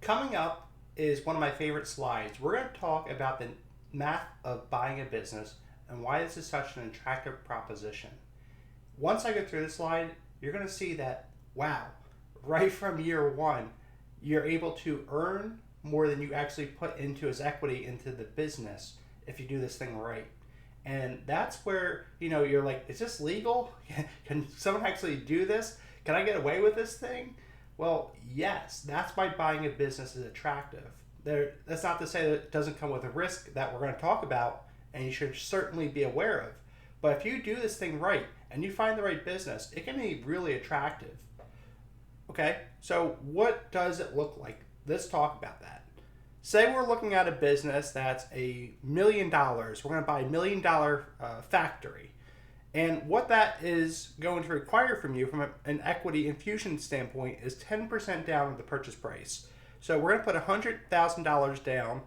coming up is one of my favorite slides. We're going to talk about the math of buying a business and why this is such an attractive proposition. Once I go through this slide, you're going to see that, wow, right from year one, you're able to earn more than you actually put into as equity into the business if you do this thing right. And that's where, you're like, is this legal? Can someone actually do this? Can I get away with this thing? Well, yes, that's why buying a business is attractive. That's not to say that it doesn't come with a risk that we're going to talk about, and you should certainly be aware of. But if you do this thing right and you find the right business, it can be really attractive. Okay, so what does it look like? Let's talk about that. Say we're looking at a business that's $1 million. We're going to buy $1 million factory. And what that is going to require from you from an equity infusion standpoint is 10% down on the purchase price. So we're going to put $100,000 down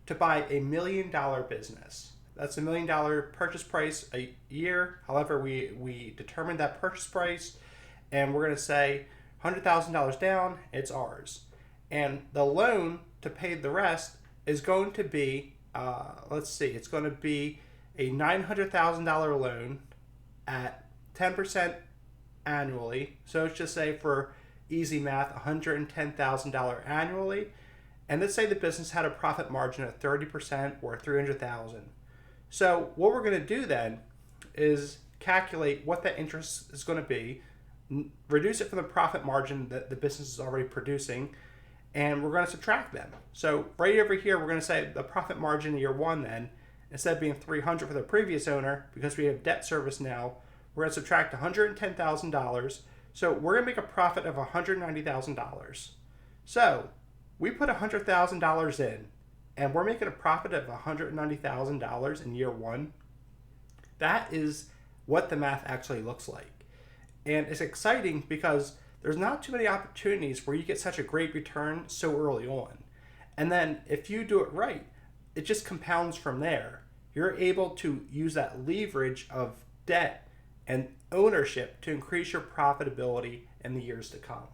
to buy $1 million business. That's $1 million purchase price a year. However, we determined that purchase price, and we're going to say $100,000 down, it's ours. And the loan to pay the rest is going to be, it's going to be a $900,000 loan at 10% annually. So let's just say, for easy math, $110,000 annually. And let's say the business had a profit margin of 30% or $300,000. So what we're going to do then is calculate what that interest is going to be, reduce it from the profit margin that the business is already producing, and we're going to subtract them. So right over here, we're going to say the profit margin in year one then, instead of being $300 for the previous owner, because we have debt service now, we're going to subtract $110,000. So we're going to make a profit of $190,000. So we put $100,000 in, and we're making a profit of $190,000 in year one. That is what the math actually looks like. And it's exciting because there's not too many opportunities where you get such a great return so early on. And then if you do it right, it just compounds from there. You're able to use that leverage of debt and ownership to increase your profitability in the years to come.